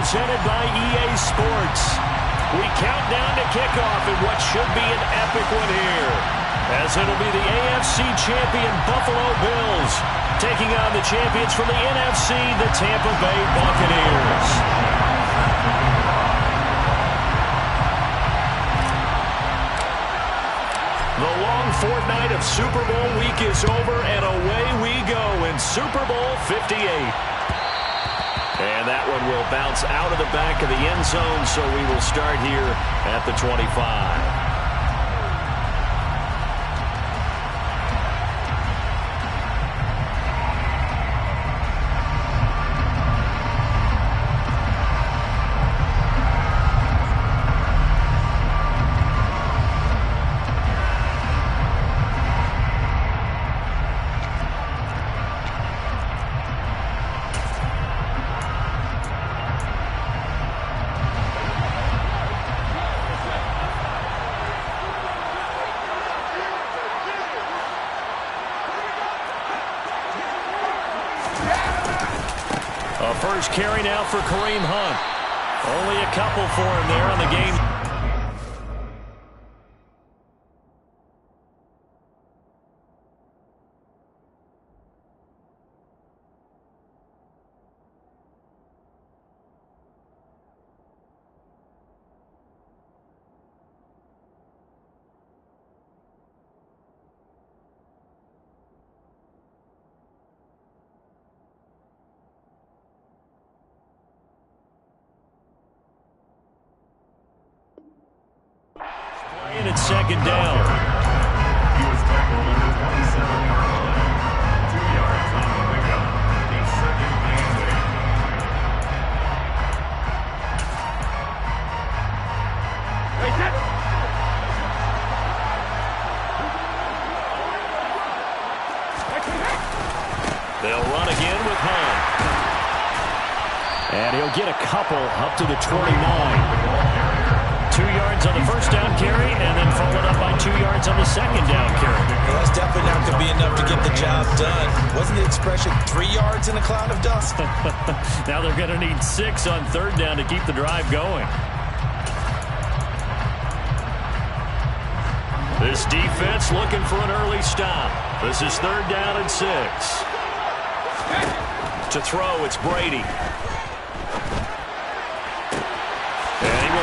presented by EA Sports. We count down to kickoff in what should be an epic one here, as it'll be the AFC champion Buffalo Bills taking on the champions from the NFC, the Tampa Bay Buccaneers. The long fortnight of Super Bowl week is over, and away we go in Super Bowl 58. And that one will bounce out of the back of the end zone, so we will start here at the 25. First carry now for Kareem Hunt. Only a couple for him there on the game. It's second down. He was tackled at the 27-yard line. 2 yards on the pickup. A second and 8. They'll run again with Hunt. And he'll get a couple up to the 29. 2 yards on the first down carry, and then followed up by 2 yards on the second down carry. Well, that's definitely not going to be enough to get the job done. Wasn't the expression 3 yards in a cloud of dust? Now they're going to need 6 on third down to keep the drive going. This defense looking for an early stop. This is third down and 6. To throw, it's Brady.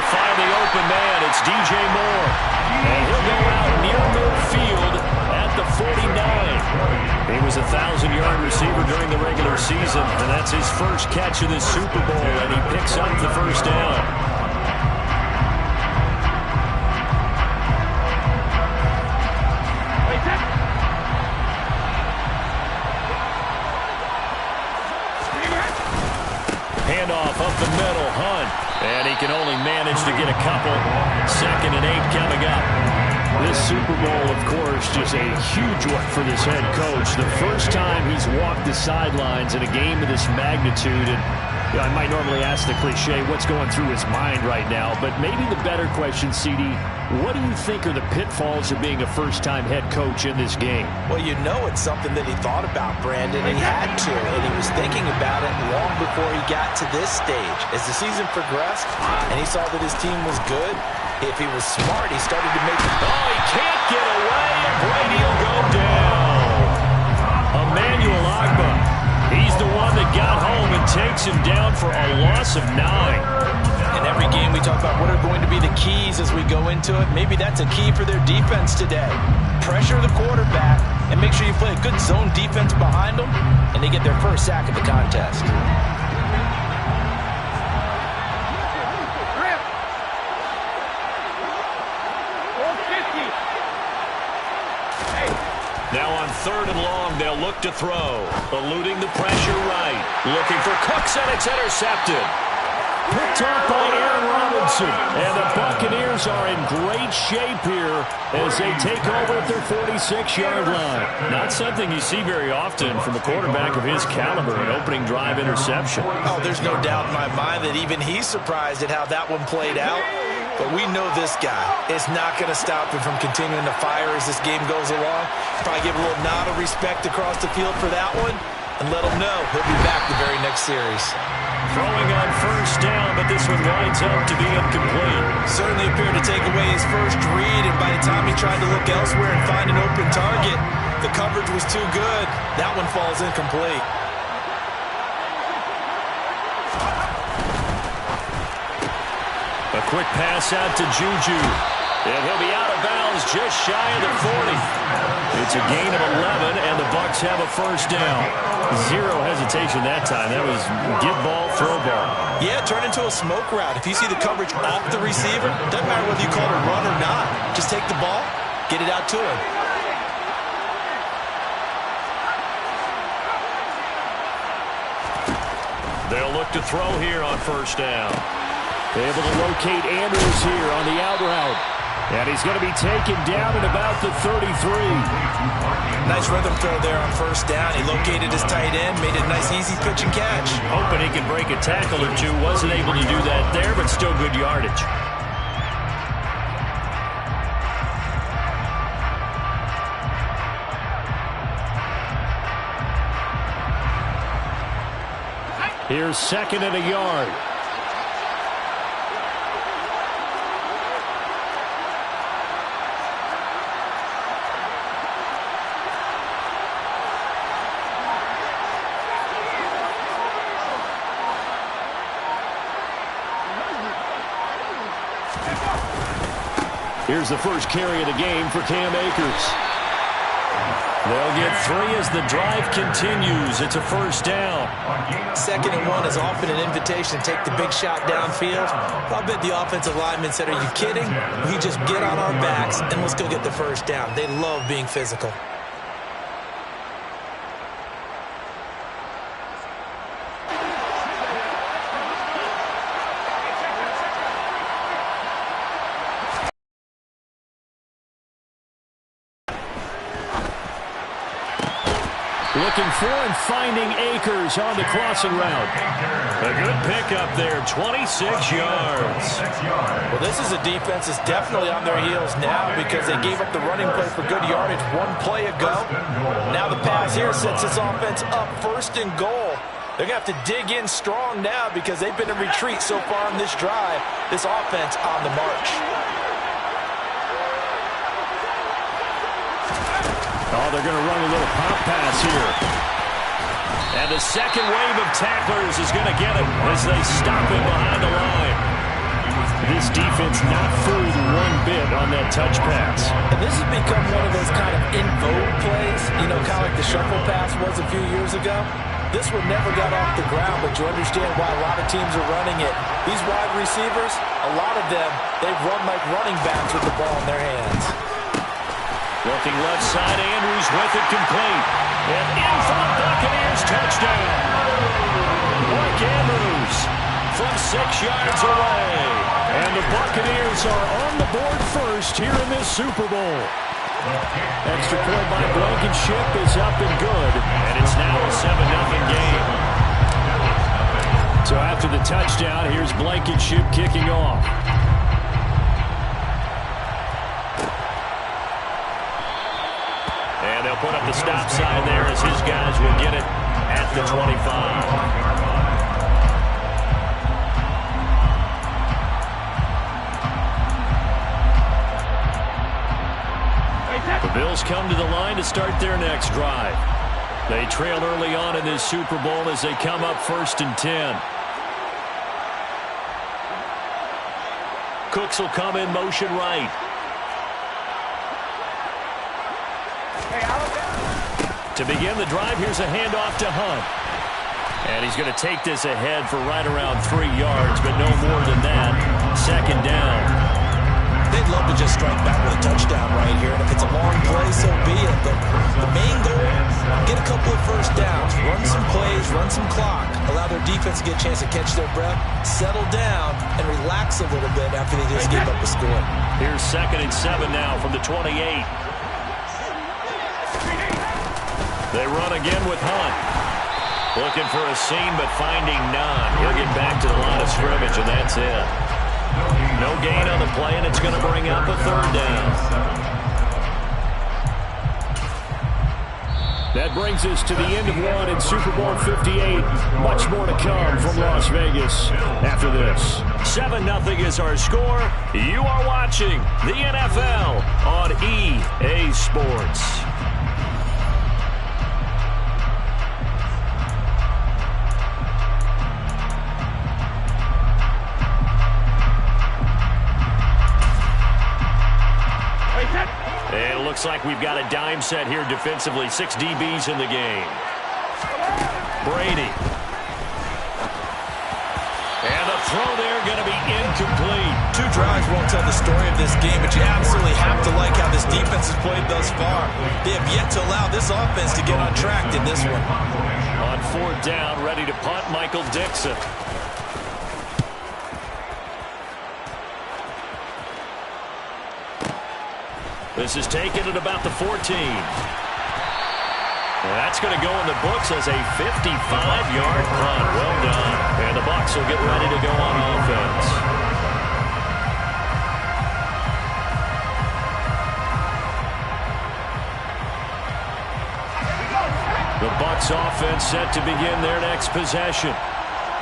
Find the open man. It's DJ Moore. And he'll go out near midfield at the 49. He was a 1,000-yard receiver during the regular season, and that's his first catch of this Super Bowl, and he picks up the first down. Handoff up the middle, Hunt. And he can only manage to get a couple. 2nd and 8 coming up. This Super Bowl, of course, just a huge one for this head coach. The first time he's walked the sidelines in a game of this magnitude. And I might normally ask the cliche, what's going through his mind right now? But maybe the better question, CD, what do you think are the pitfalls of being a first-time head coach in this game? Well, you know it's something that he thought about, Brandon, and he had to. And he was thinking about it long before he got to this stage. As the season progressed and he saw that his team was good, if he was smart, he started to make it. Oh, he can't get away, and Brady will go down. Emmanuel Agba. He's the one that got home and takes him down for a loss of 9. In every game we talk about what are going to be the keys as we go into it. Maybe that's a key for their defense today. Pressure the quarterback and make sure you play a good zone defense behind them, and they get their first sack of the contest. Now on 3rd and long, they'll look to throw. Eluding the pressure right. Looking for Cooks, and it's intercepted. Picked off by Aaron Robinson. And the Buccaneers are in great shape here as they take over at their 46-yard line. Not something you see very often from a quarterback of his caliber, an opening drive interception. Oh, there's no doubt in my mind that even he's surprised at how that one played out. But we know this guy is not going to stop him from continuing to fire as this game goes along. Probably give a little nod of respect across the field for that one and let him know he'll be back the very next series. Throwing on first down, but this one winds up to be incomplete. Certainly appeared to take away his first read, and by the time he tried to look elsewhere and find an open target, the coverage was too good. That one falls incomplete. A quick pass out to Juju. And he'll be out of bounds just shy of the 40. It's a gain of 11, and the Bucs have a first down. Zero hesitation that time. That was get ball, throw ball. Yeah, turn into a smoke route. If you see the coverage off the receiver, doesn't matter whether you call it a run or not. Just take the ball, get it out to him. They'll look to throw here on first down. Able to locate Andrews here on the out route. And he's going to be taken down at about the 33. Nice rhythm throw there on first down. He located his tight end, made a nice easy pitch and catch. Hoping he can break a tackle or two. Wasn't able to do that there, but still good yardage. Here's second and a yard. Here's the first carry of the game for Cam Akers. They'll get 3 as the drive continues. It's a first down. 2nd and 1 is often an invitation to take the big shot downfield. I'll bet the offensive lineman said, are you kidding? We just get on our backs and let's go get the first down. They love being physical. Looking for and finding Akers on the crossing route. A good pickup there, 26 yards. Well, this is a defense that's definitely on their heels now because they gave up the running play for good yardage one play ago. Now the pass here sets this offense up 1st and goal. They're going to have to dig in strong now because they've been in retreat so far in this drive. This offense on the march. Oh, they're going to run a little pop pass here. And the second wave of tacklers is going to get him as they stop him behind the line. This defense not fooled one bit on that touch pass. And this has become one of those kind of in vogue plays, you know, kind of like the shuffle pass was a few years ago. This one never got off the ground, but you understand why a lot of teams are running it. These wide receivers, a lot of them, they run like running backs with the ball in their hands. Looking left side, Andrews with it complete. And in for the Buccaneers touchdown. Mark Andrews from 6 yards away. And the Buccaneers are on the board first here in this Super Bowl. Extra point by Blankenship is up and good. And it's now a 7-0 game. So after the touchdown, here's Blankenship kicking off. And they'll put up the stop sign there as his guys will get it at the 25. The Bills come to the line to start their next drive. They trail early on in this Super Bowl as they come up 1st and 10. Cooks will come in motion right. To begin the drive, here's a handoff to Hunt. And he's going to take this ahead for right around 3 yards, but no more than that. 2nd down. They'd love to just strike back with a touchdown right here. And if it's a long play, so be it. But the main goal, get a couple of first downs. Run some plays, run some clock. Allow their defense to get a chance to catch their breath, settle down, and relax a little bit after they just gave up a score. Here's 2nd and 7 now from the 28. They run again with Hunt. Looking for a seam, but finding none. He'll get back to the line of scrimmage, and that's it. No gain on the play, and it's going to bring up a 3rd down. That brings us to the end of one in Super Bowl 58. Much more to come from Las Vegas after this. 7-0 is our score. You are watching the NFL on EA Sports. And it looks like we've got a dime set here defensively. 6 DBs in the game. Brady. And the throw there going to be incomplete. 2 drives won't tell the story of this game, but you absolutely have to like how this defense has played thus far. They have yet to allow this offense to get on track in this one. On 4th down, ready to punt, Michael Dixon. This is taken at about the 14. That's going to go in the books as a 55-yard punt. Well done. And the Bucs will get ready to go on offense. The Bucs offense set to begin their next possession.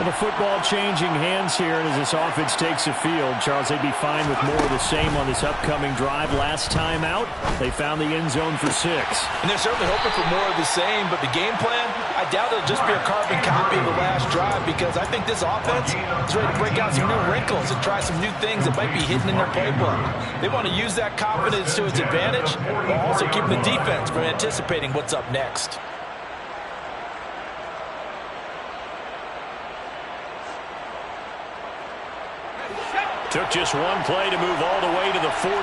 And the football changing hands here as this offense takes the field. Charles, they'd be fine with more of the same on this upcoming drive. Last time out, they found the end zone for 6. And they're certainly hoping for more of the same, but the game plan, I doubt it'll just be a carbon copy of the last drive, because I think this offense is ready to break out some new wrinkles and try some new things that might be hidden in their playbook. They want to use that confidence to its advantage, while also keeping the defense from anticipating what's up next. Took just one play to move all the way to the 44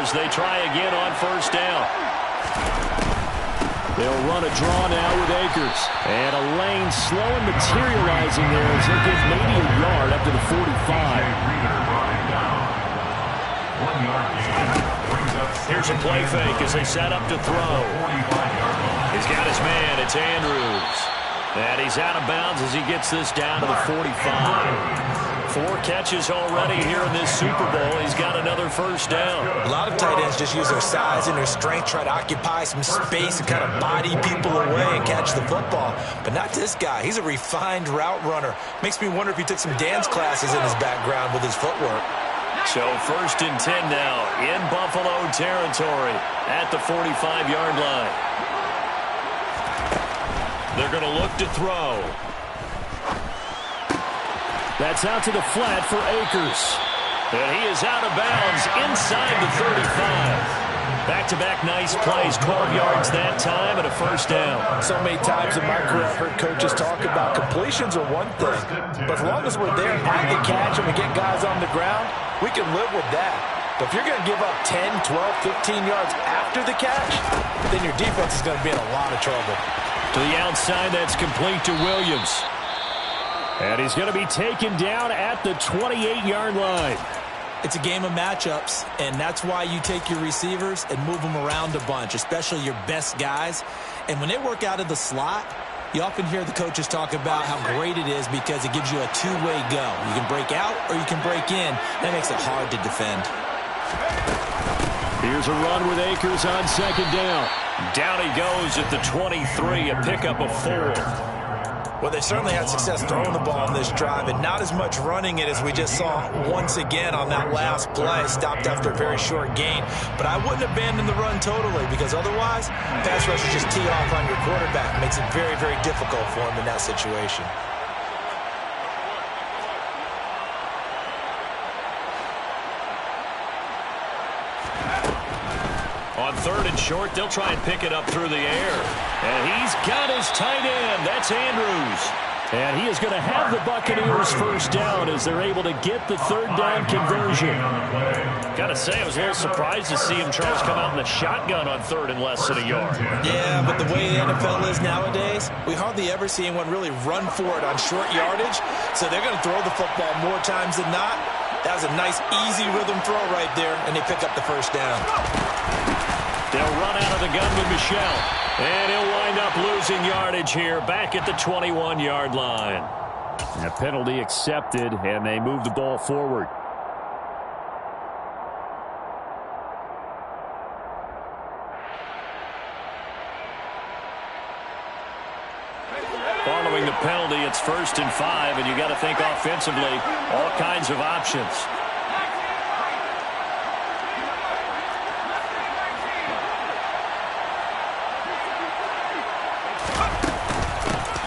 as they try again on 1st down. They'll run a draw now with Akers. And a lane slow and materializing there as they get maybe a yard up to the 45. Here's a play fake as they set up to throw. He's got his man. It's Andrews. And he's out of bounds as he gets this down to the 45. 4 catches already here in this Super Bowl. He's got another 1st down. A lot of tight ends just use their size and their strength, try to occupy some space and kind of body people away and catch the football. But not this guy. He's a refined route runner. Makes me wonder if he took some dance classes in his background with his footwork. So 1st and 10 now in Buffalo territory at the 45-yard line. They're going to look to throw. That's out to the flat for Akers. And he is out of bounds inside the 35. Back-to-back nice plays, 12 yards that time and a 1st down. So many times in my career I've heard coaches talk about completions are one thing, but as long as we're there at the catch and we get guys on the ground, we can live with that. But if you're going to give up 10, 12, 15 yards after the catch, then your defense is going to be in a lot of trouble. To the outside, that's complete to Williams. And he's going to be taken down at the 28-yard line. It's a game of matchups, and that's why you take your receivers and move them around a bunch, especially your best guys. And when they work out of the slot, you often hear the coaches talk about how great it is because it gives you a two-way go. You can break out or you can break in. That makes it hard to defend. Here's a run with Akers on 2nd down. Down he goes at the 23, a pickup of 4. Well, they certainly had success throwing the ball on this drive and not as much running it as we just saw once again on that last play. Stopped after a very short gain. But I wouldn't abandon the run totally because otherwise, pass rushers just tee off on your quarterback. It makes it very, very difficult for him in that situation. On 3rd and short, they'll try and pick it up through the air. And he's got his tight end. That's Andrews. And he is going to have the Buccaneers 1st down as they're able to get the 3rd down conversion. Got to say, I was a little surprised to see him, Charles, come out in the shotgun on 3rd and less than a yard. Yeah, but the way the NFL is nowadays, we hardly ever see anyone really run for it on short yardage. So they're going to throw the football more times than not. That was a nice, easy rhythm throw right there, and they pick up the 1st down. They'll run out of the gun with Michel. And he'll wind up losing yardage here back at the 21-yard line. And a penalty accepted, and they move the ball forward. penalty. It's 1st and 5, and you got to think offensively, all kinds of options.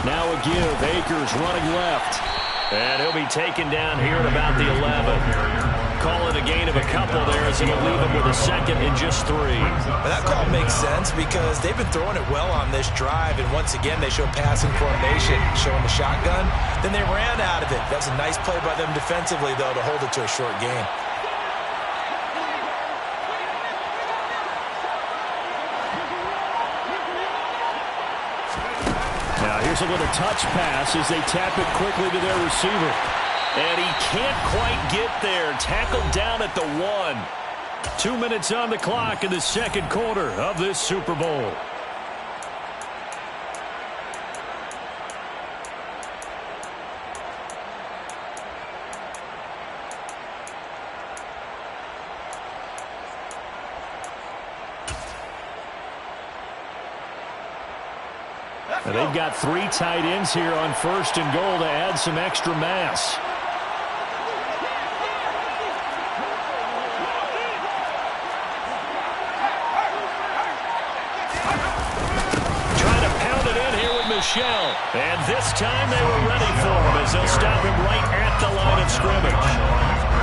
Now a give. Akers running left. And he'll be taken down here at about the 11. Call it a gain of a couple there as it'll leave him with a 2nd and just 3. Well, that call makes sense because they've been throwing it well on this drive, and once again they show passing formation, showing the shotgun. Then they ran out of it. That's a nice play by them defensively, though, to hold it to a short gain. Now here's a little touch pass as they tap it quickly to their receiver. And he can't quite get there. Tackled down at the 1. 2 minutes on the clock in the 2nd quarter of this Super Bowl. And they've got 3 tight ends here on 1st and goal to add some extra mass. Michelle. And this time they were ready for him as they'll stop him right at the line of scrimmage.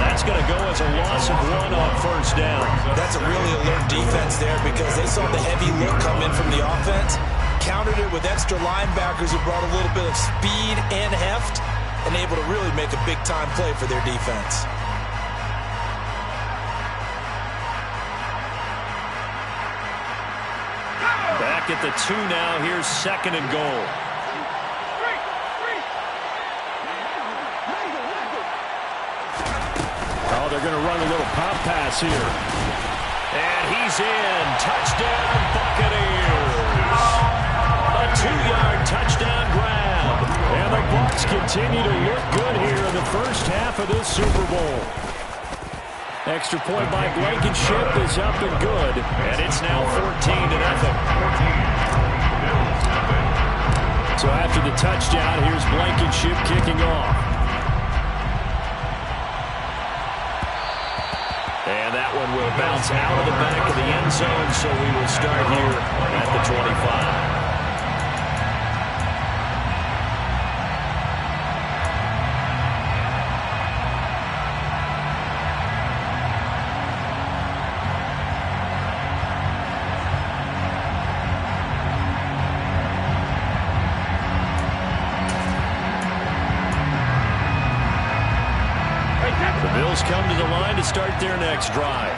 That's going to go as a loss of 1 on 1st down. That's a really alert defense there because they saw the heavy look come in from the offense, countered it with extra linebackers who brought a little bit of speed and heft, and able to really make a big-time play for their defense. Back at the 2 now. Here's 2nd and goal. Oh, they're going to run a little pop pass here. And he's in. Touchdown, Buccaneers. A 2-yard touchdown grab. And the Bucs continue to look good here in the first half of this Super Bowl. Extra point by Blankenship is up and good, and it's now 14-0. So after the touchdown, here's Blankenship kicking off. And that one will bounce out of the back of the end zone, so we will start here at the 25. Come to the line to start their next drive.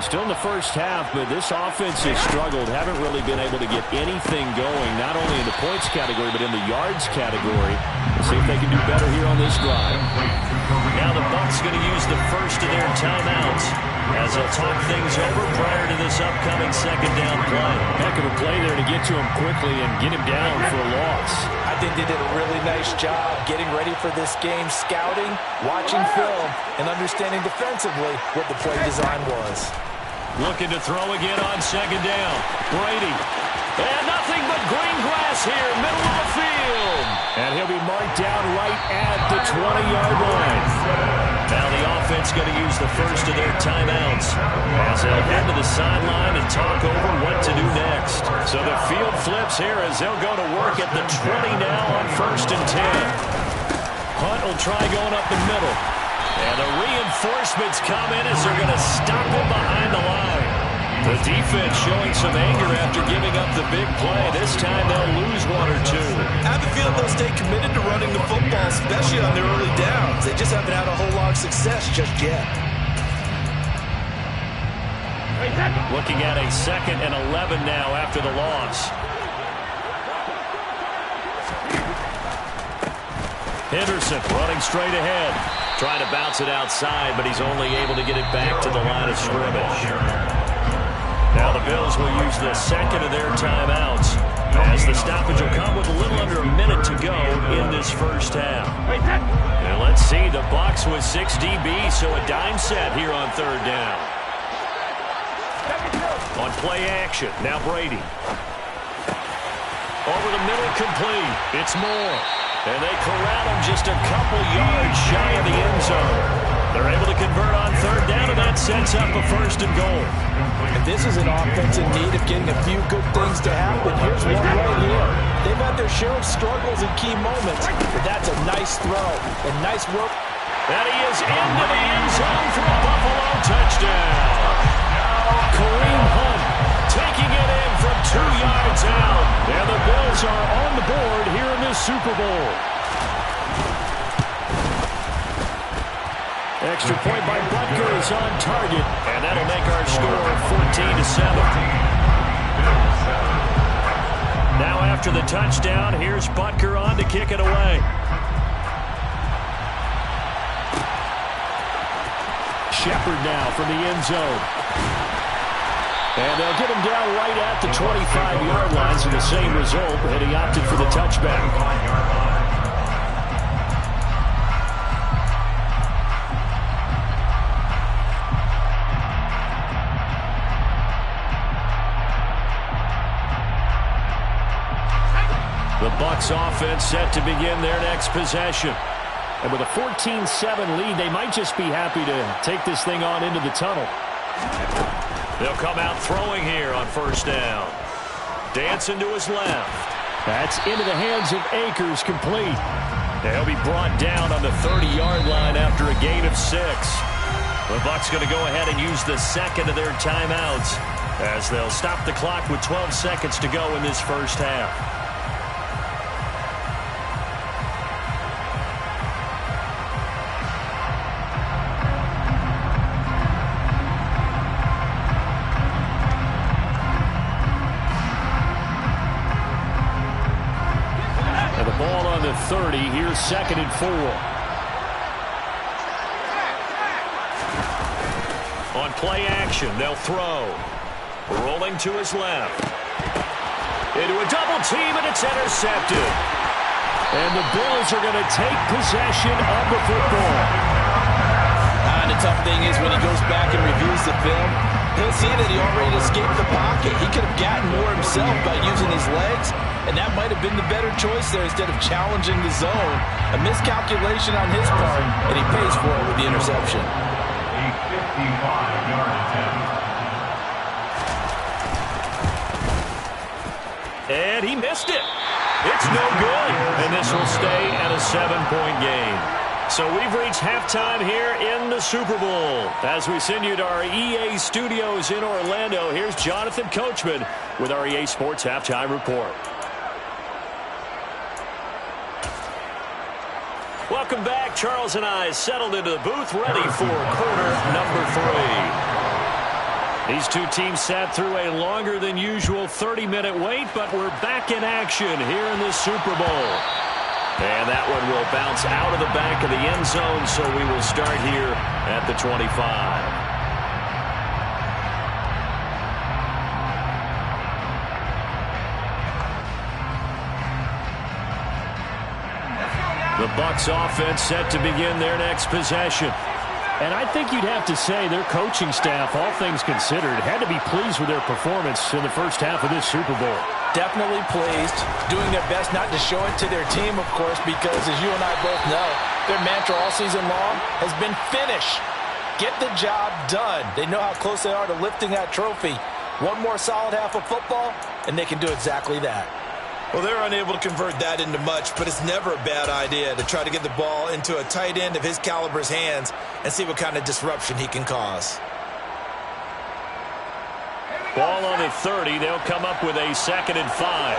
Still in the first half, but this offense has struggled. Haven't really been able to get anything going, not only in the points category, but in the yards category. Let's see if they can do better here on this drive. Now the Bucs going to use the first of their timeouts as they'll talk things over prior to this upcoming 2nd down play. Heck of a play there to get to him quickly and get him down for a loss. I think they did a really nice job getting ready for this game, scouting, watching film, and understanding defensively what the play design was. Looking to throw again on 2nd down. Brady. And nothing but green grass here, middle of the field. And he'll be marked down right at the 20-yard line. Now the offense going to use the first of their timeouts as they'll head to the sideline and talk over what to do next. So the field flips here as they'll go to work at the 20 now on 1st and 10. Hunt will try going up the middle. And the reinforcements come in as they're going to stop him behind the line. The defense showing some anger after giving up the big play. This time they'll lose 1 or 2. I have a feeling they'll stay committed to running the football, especially on their early downs. They just haven't had a whole lot of success just yet. Looking at a 2nd and 11 now after the loss. Henderson running straight ahead. Trying to bounce it outside, but he's only able to get it back to the line of scrimmage. Now the Bills will use the 2nd of their timeouts as the stoppage will come with a little under a minute to go in this first half. And let's see, the Bucs with 6 DBs, so a dime set here on 3rd down. On play action, now Brady. Over the middle, complete. It's Moore. And they corral him just a couple yards shy of the end zone. They're able to convert on third down, and that sets up a 1st and goal. And this is an offense in need of getting a few good things to happen. Here's one right here. They've had their share of struggles in key moments, but that's a nice throw and nice work. And he is into the end zone for a Buffalo touchdown. Kareem Hunt taking it in from 2 yards out. And the Bills are on the board here in this Super Bowl. Extra point by Butker is on target, and that'll make our score 14-7. Now after the touchdown, here's Butker on to kick it away. Shepard now from the end zone. And they'll get him down right at the 25-yard line, so the same result, and he opted for the touchback. The Bucs offense set to begin their next possession. And with a 14-7 lead, they might just be happy to take this thing on into the tunnel. They'll come out throwing here on 1st down. Dancing to his left. That's into the hands of Akers, complete. They'll be brought down on the 30-yard line after a gain of 6. The Bucs going to go ahead and use the second of their timeouts as they'll stop the clock with 12 seconds to go in this first half. And the ball on the 30. Here's 2nd and 4. On play action, they'll throw. Rolling to his left. Into a double team, and it's intercepted. And the Bills are going to take possession of the football. And the tough thing is when he goes back and reviews the film, he'll see that he already escaped the pocket. He could have gotten more himself by using his legs, and that might have been the better choice there instead of challenging the zone. A miscalculation on his part, and he pays for it with the interception. A 55-yard attempt. And he missed it. It's no good. And this will stay at a 7-point game. So we've reached halftime here in the Super Bowl. As we send you to our EA studios in Orlando, here's Jonathan Coachman with our EA Sports Halftime Report. Welcome back. Charles and I settled into the booth, ready for quarter number 3. These two teams sat through a longer than usual 30-minute wait, but we're back in action here in the Super Bowl. And that one will bounce out of the back of the end zone, so we will start here at the 25. The Bucs offense set to begin their next possession. And I think you'd have to say their coaching staff, all things considered, had to be pleased with their performance in the first half of this Super Bowl. Definitely pleased, doing their best not to show it to their team, of course, because as you and I both know, their mantra all season long has been finish. Get the job done. They know how close they are to lifting that trophy. One more solid half of football, and they can do exactly that. Well, they're unable to convert that into much, but it's never a bad idea to try to get the ball into a tight end of his caliber's hands and see what kind of disruption he can cause. Ball on the 30. They'll come up with a 2nd and 5.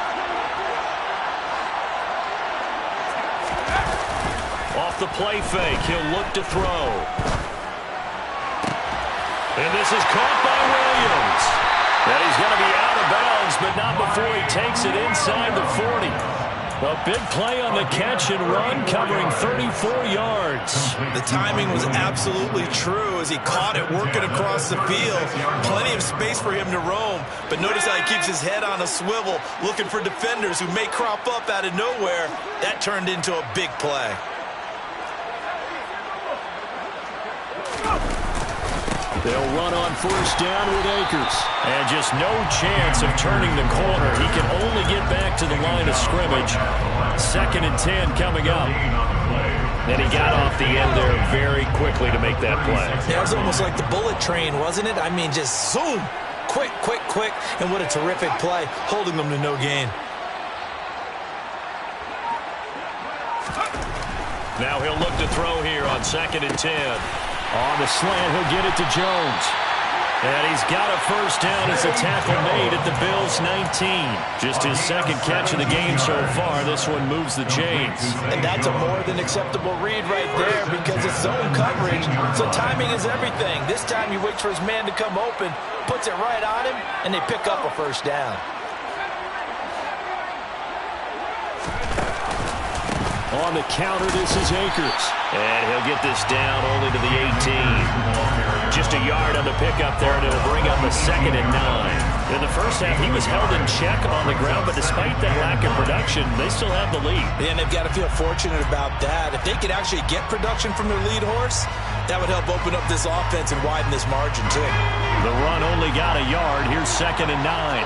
Off the play fake, he'll look to throw. And this is caught by Williams. And he's going to be out of bounds, but not before he takes it inside the 40. A big play on the catch and run, covering 34 yards. The timing was absolutely true as he caught it working across the field. Plenty of space for him to roam, but notice how he keeps his head on a swivel, looking for defenders who may crop up out of nowhere. That turned into a big play. They'll run on first down with Akers. And just no chance of turning the corner. He can only get back to the line of scrimmage. 2nd and 10 coming up. And he got off the end there very quickly to make that play. It was almost like the bullet train, wasn't it? I mean, just zoom. Quick, quick, quick. And what a terrific play, holding them to no gain. Now he'll look to throw here on 2nd and 10. On the slant, he'll get it to Jones. And he's got a first down as a tackle made at the Bills' 19. Just his 2nd catch of the game so far. This one moves the chains. And that's a more than acceptable read right there because it's zone coverage. So timing is everything. This time he waits for his man to come open, puts it right on him, and they pick up a first down. On the counter, this is Akers. And he'll get this down only to the 18. Just a yard on the pickup there, and it'll bring up a 2nd and 9. In the first half, he was held in check on the ground, but despite that lack of production, they still have the lead. And they've got to feel fortunate about that. If they could actually get production from their lead horse, that would help open up this offense and widen this margin, too. The run only got a yard. Here's 2nd and 9.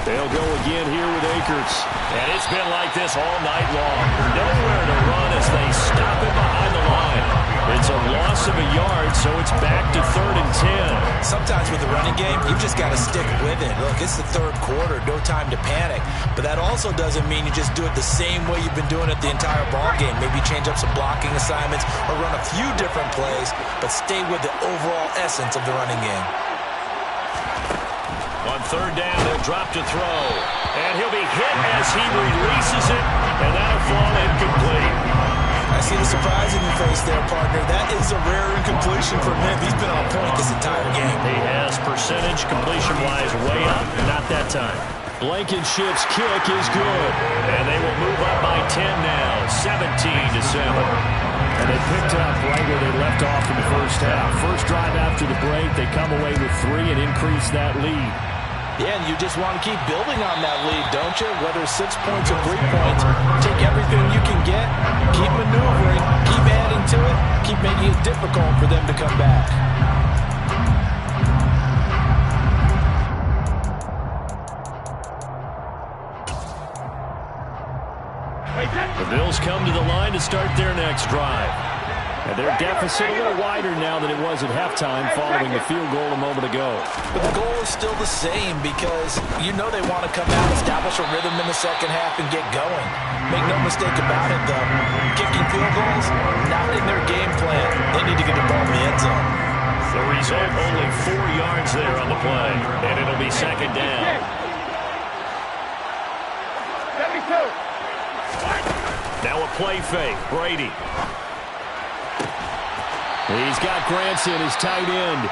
They'll go again here with Akers. And it's been like this all night long. Nowhere to run as they stop it behind the line. It's a loss of a yard, so it's back to 3rd and 10. Sometimes with the running game, you've just got to stick with it. Look, it's the 3rd quarter, no time to panic. But that also doesn't mean you just do it the same way you've been doing it the entire ball game. Maybe change up some blocking assignments or run a few different plays, but stay with the overall essence of the running game. On 3rd down, he'll drop to throw. And he'll be hit as he releases it, and that'll fall incomplete. I see the surprise in your face there, partner. That is a rare incompletion for him. He's been on point this entire game. He has percentage completion-wise way up, not that time. Blankenship's kick is good. And they will move up by 10 now, 17-7. And they picked up right where they left off in the first half. First drive after the break, they come away with 3 and increase that lead. Yeah, and you just want to keep building on that lead, don't you? Whether it's 6 points or 3 points, take everything you can get, keep maneuvering, keep adding to it, keep making it difficult for them to come back. The Bills come to the line to start their next drive. And their deficit a little wider now than it was at halftime following the field goal a moment ago. But the goal is still the same because you know they want to come out, establish a rhythm in the second half, and get going. Make no mistake about it, though. Kicking field goals, not in their game plan. They need to get the ball in the end zone. The result, only 4 yards there on the play. And it'll be 2nd down. Now a play fake. Brady. He's got Granson, his tight end.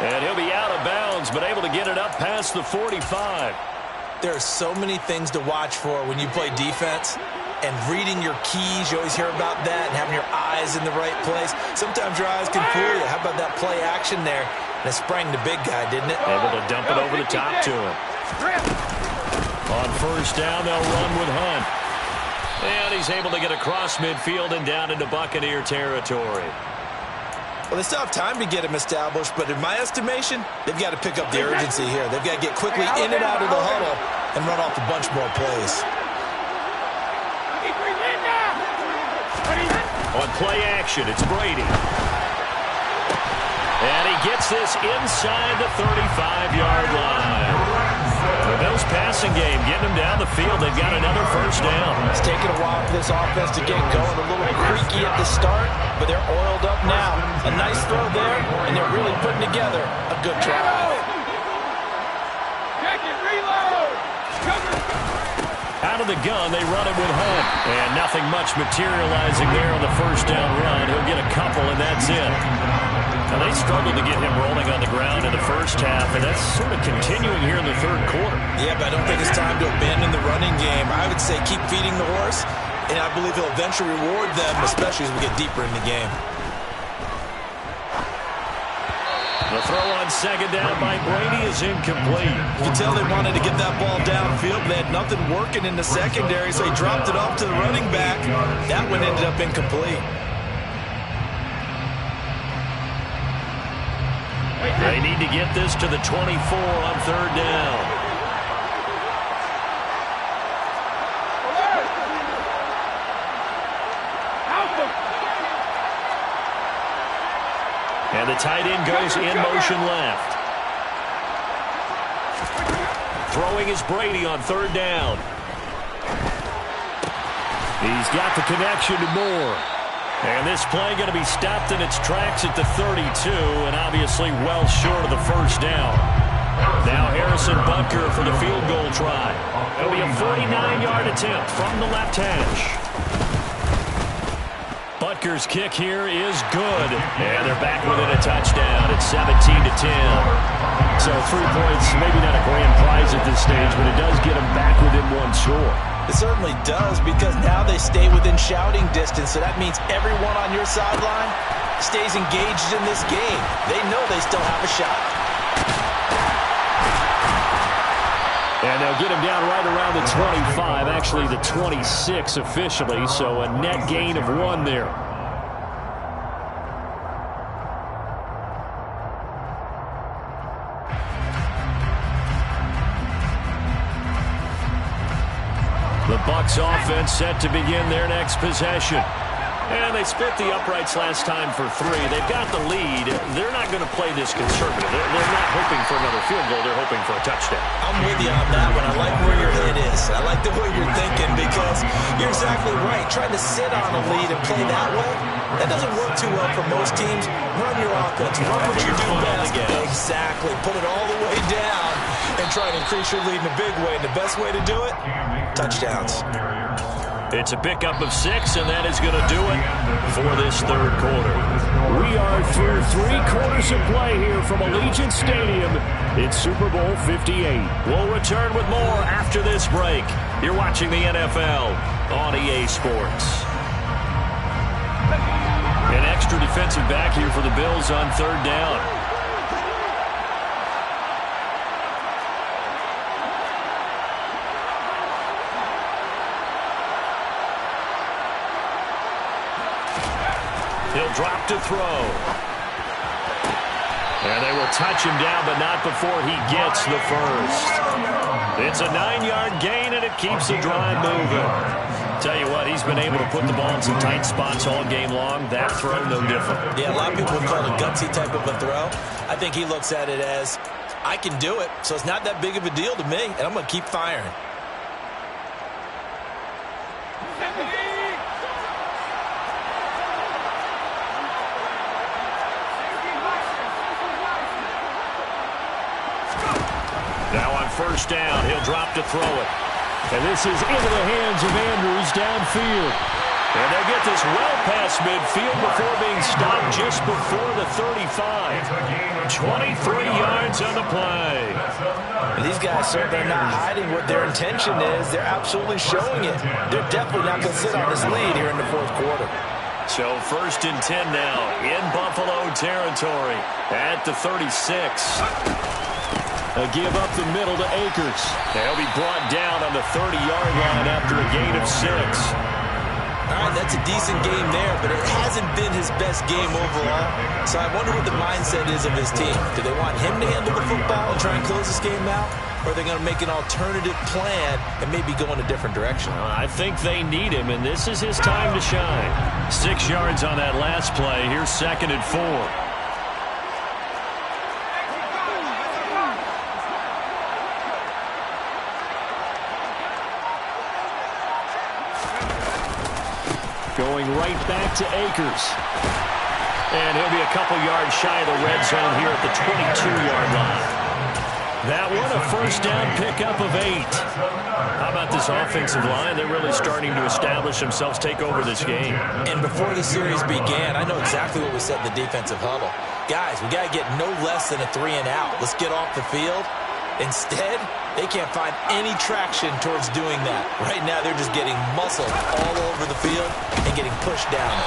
And he'll be out of bounds, but able to get it up past the 45. There are so many things to watch for when you play defense. And reading your keys, you always hear about that, and having your eyes in the right place. Sometimes your eyes can fool you. How about that play action there? And it sprang the big guy, didn't it? Able to dump it over the top to him. On first down, they'll run with Hunt. And he's able to get across midfield and down into Buccaneer territory. Well, they still have time to get him established, but in my estimation, they've got to pick up the urgency here. They've got to get quickly in and out of the huddle and run off a bunch more plays. On play action, it's Brady. And he gets this inside the 35-yard line. The Bills passing game, getting them down the field. They've got another first down. It's taken a while for this offense to get going. A little creaky at the start, but they're oiled up now. A nice throw there, and they're really putting together a good drive. Out of the gun, they run it with Hunt. And nothing much materializing there on the first down run. He'll get a couple, and that's it. Now, they struggled to get him rolling on the ground in the first half, and that's sort of continuing here in the 3rd quarter. Yeah, but I don't think it's time to abandon the running game. I would say keep feeding the horse, and I believe he'll eventually reward them, especially as we get deeper in the game. The The throw on second down by Brady is incomplete. You can tell they wanted to get that ball downfield, but they had nothing working in the secondary, so he dropped it off to the running back. That one ended up incomplete. They need to get this to the 24 on third down. And the tight end goes in motion left. Throwing is Brady on third down. He's got the connection to Moore. And this play going to be stopped in its tracks at the 32, and obviously well short of the first down. Now Harrison Butker for the field goal try. It'll be a 49-yard attempt from the left hash. Butker's kick here is good. And they're back within a touchdown. It's 17-10. So 3 points, maybe not a grand prize at this stage, but it does get them back within one score. It certainly does, because now they stay within shouting distance, so that means everyone on your sideline stays engaged in this game. They know they still have a shot. And they'll get him down right around the 25, actually the 26 officially, so a net gain of 1 there. The Bucs offense set to begin their next possession. And they split the uprights last time for 3. They've got the lead. They're not going to play this conservative. They're not hoping for another field goal. They're hoping for a touchdown. I'm with you on that one. I like where your head is. I like the way you're thinking, because you're exactly right. Trying to sit on a lead and play that way, that doesn't work too well for most teams. Run your offense. Run what you do best. Exactly. Put it all the way down and try to increase your lead in a big way. And the best way to do it, touchdowns. It's a pickup of 6, and that is going to do it for this third quarter. We are through 3 quarters of play here from Allegiant Stadium. It's Super Bowl 58. We'll return with more after this break. You're watching the NFL on EA Sports. An extra defensive back here for the Bills on third down. He'll drop to throw. And they will touch him down, but not before he gets the first. It's a 9-yard gain, and it keeps the drive moving. Tell you what, he's been able to put the ball in some tight spots all game long. That throw, no different. Yeah, a lot of people call it a gutsy type of a throw. I think he looks at it as, I can do it, so it's not that big of a deal to me, and I'm going to keep firing. Now on first down, he'll drop to throw it. And this is into the hands of Andrews downfield. And they'll get this well past midfield before being stopped just before the 35. 23 yards on the play. And these guys certainly are not hiding what their intention is. They're absolutely showing it. They're definitely not going to sit on this lead here in the fourth quarter. So first and 10 now in Buffalo territory at the 36. A give up the middle to Akers. They'll be brought down on the 30-yard line after a gain of 6. All right, that's a decent game there, but it hasn't been his best game overall. So I wonder what the mindset is of his team. Do they want him to handle the football and try and close this game out? Or are they going to make an alternative plan and maybe go in a different direction? I think they need him, and this is his time to shine. 6 yards on that last play. Here's 2nd and 4. Going right back to Akers. And he'll be a couple yards shy of the red zone here at the 22-yard line. That one a first down pickup of 8. How about this offensive line? They're really starting to establish themselves, take over this game. And before the series began, I know exactly what we said in the defensive huddle. Guys, we got to get no less than a 3 and out. Let's get off the field. Instead, they can't find any traction towards doing that. Right now, they're just getting muscled all over the field and getting pushed down.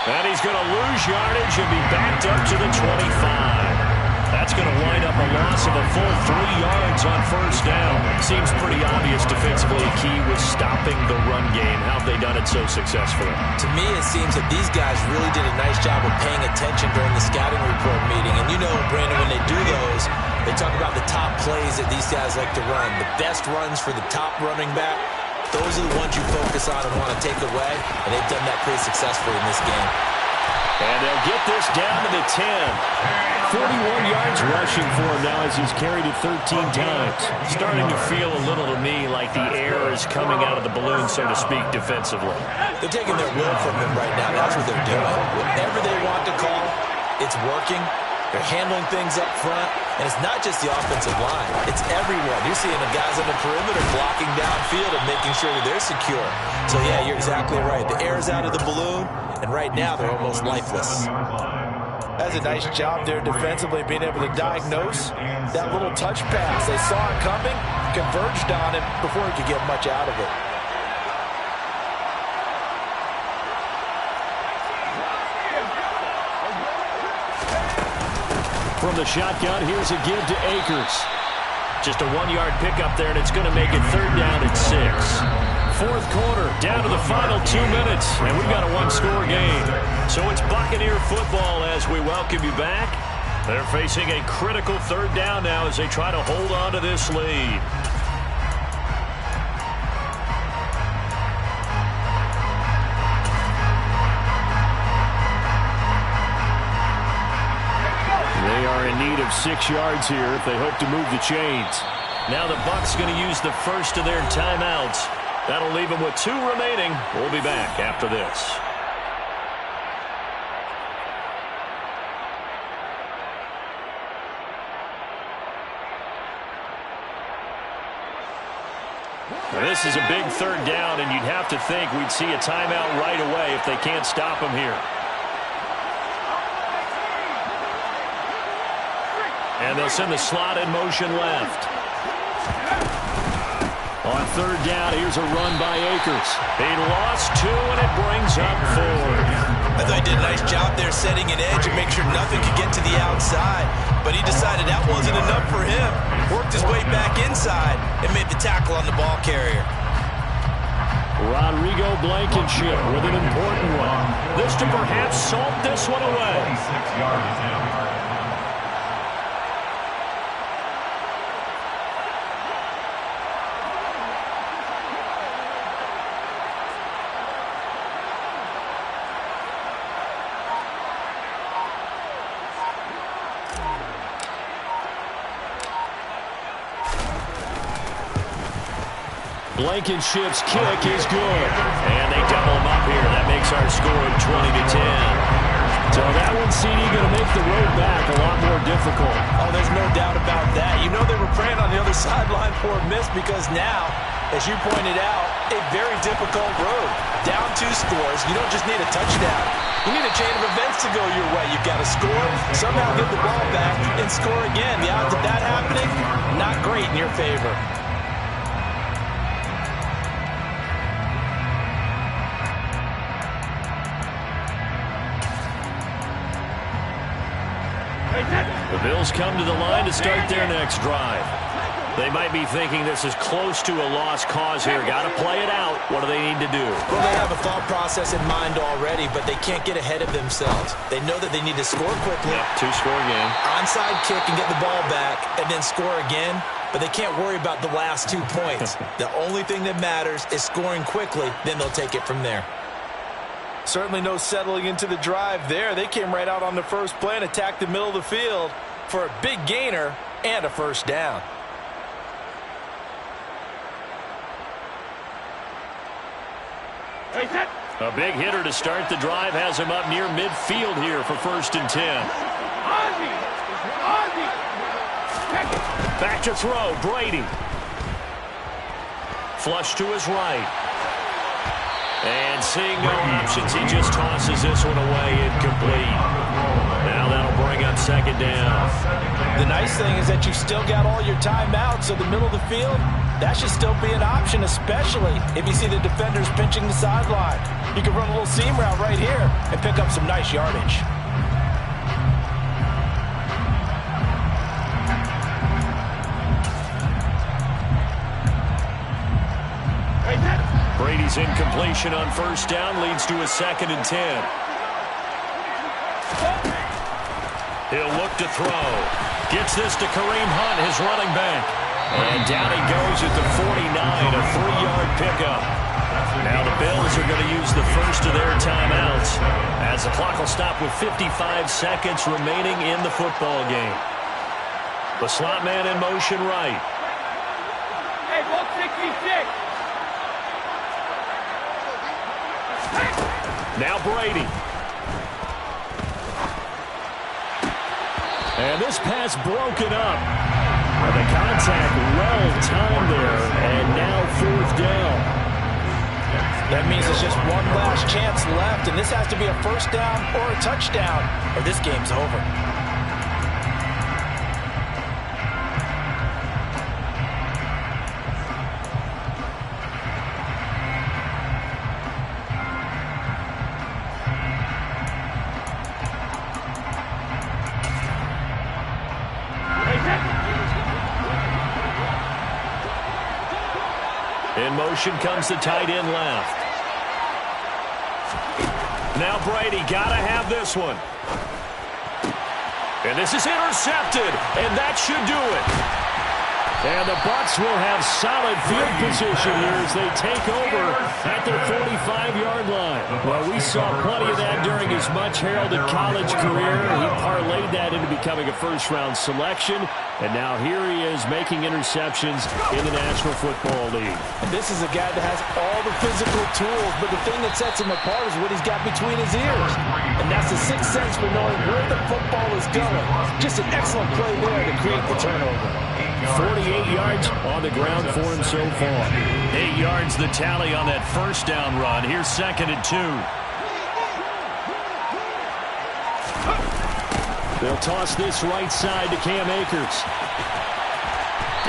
And he's going to lose yardage and be backed up to the 25. a full 3 yards on first down. Seems pretty obvious defensively. Key was stopping the run game. How have they done it so successfully? To me, it seems that these guys really did a nice job of paying attention during the scouting report meeting. And you know, Brandon, when they do those, they talk about the top plays that these guys like to run. The best runs for the top running back. Those are the ones you focus on and want to take away. And they've done that pretty successfully in this game. And they'll get this down to the 10. 41 yards rushing for him now as he's carried it 13 times. Starting to feel a little to me like the air is coming out of the balloon, so to speak, defensively. They're taking their will from him right now. That's what they're doing. Whatever they want to call, it's working. They're handling things up front. And it's not just the offensive line. It's everyone. You're seeing the guys on the perimeter blocking downfield and making sure that they're secure. So, yeah, you're exactly right. The air is out of the balloon, and right now they're almost lifeless. That's a nice job there defensively, being able to diagnose that little touch pass. They saw it coming, converged on it before he could get much out of it. From the shotgun, here's a give to Akers. Just a 1-yard pickup there, and it's going to make it third down at 6. Fourth quarter, down to the final 2 minutes, and we've got a one-score game. So it's Buccaneer football as we welcome you back. They're facing a critical third down now as they try to hold on to this lead. They are in need of 6 yards here if they hope to move the chains. Now the Bucs going to use the first of their timeouts. That'll leave them with 2 remaining. We'll be back after this. Now this is a big third down, and you'd have to think we'd see a timeout right away if they can't stop them here. And they'll send the slot in motion left. On third down, here's a run by Akers. He lost 2, and it brings up 4. I thought he did a nice job there setting an edge and make sure nothing could get to the outside. But he decided that wasn't enough for him. Worked his way back inside and made the tackle on the ball carrier. Rodrigo Blankenship with an important one. This to perhaps salt this one away. 26 yards attempt. Blankenship's kick is good. And they double him up here. That makes our score 20-10. So that one, CD, going to make the road back a lot more difficult. Oh, there's no doubt about that. You know they were praying on the other sideline for a miss because now, as you pointed out, a very difficult road. Down 2 scores. You don't just need a touchdown. You need a chain of events to go your way. You've got to score, somehow get the ball back, and score again. The odds of that happening, not great in your favor. The Bills come to the line to start their next drive. They might be thinking this is close to a lost cause here. Got to play it out. What do they need to do? Well, they have a thought process in mind already, but they can't get ahead of themselves. They know that they need to score quickly. Yeah, 2-score game. Onside kick and get the ball back, and then score again. But they can't worry about the last 2 points. The only thing that matters is scoring quickly. Then they'll take it from there. Certainly no settling into the drive there. They came right out on the first play and attacked the middle of the field for a big gainer and a first down. A big hitter to start the drive has him up near midfield here for 1st and 10. Back to throw, Brady. Flush to his right. And seeing no options, he just tosses this one away incomplete. Now that'll bring up 2nd down. The nice thing is that you still got all your timeouts, so the middle of the field, that should still be an option, especially if you see the defenders pinching the sideline. You can run a little seam route right here and pick up some nice yardage. Brady's incompletion on first down leads to a 2nd and 10. He'll look to throw. Gets this to Kareem Hunt, his running back. And down he goes at the 49, a 3-yard pickup. Now the Bills are going to use the first of their timeouts as the clock will stop with 55 seconds remaining in the football game. The slot man in motion right. Hey, 166. Now Brady. And this pass broken up. And the contact well timed there. And now 4th down. That means there's just one last chance left, and this has to be a first down or a touchdown, or this game's over. In motion comes the tight end left. Now Brady, gotta have this one. And this is intercepted, and that should do it. And the Bucs will have solid field position here as they take over at their 45-yard line. Well, we saw plenty of that during his much-heralded college career. He parlayed that into becoming a first-round selection, and now here he is making interceptions in the National Football League. And this is a guy that has all the physical tools, but the thing that sets him apart is what he's got between his ears. And that's the sixth sense for knowing where the football is going. Just an excellent play there to create the turnover. 48 yards on the ground for him so far. 8 yards the tally on that first down run. Here's 2nd and 2. They'll toss this right side to Cam Akers.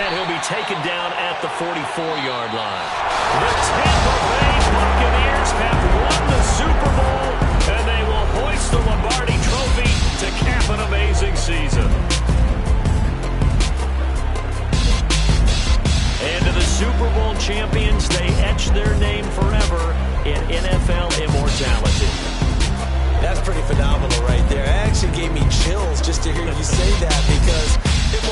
And he'll be taken down at the 44-yard line. The Tampa Bay Buccaneers have won the Super Bowl, and they will hoist the Lombardi Trophy to cap an amazing season. And to the Super Bowl champions, they etch their name forever in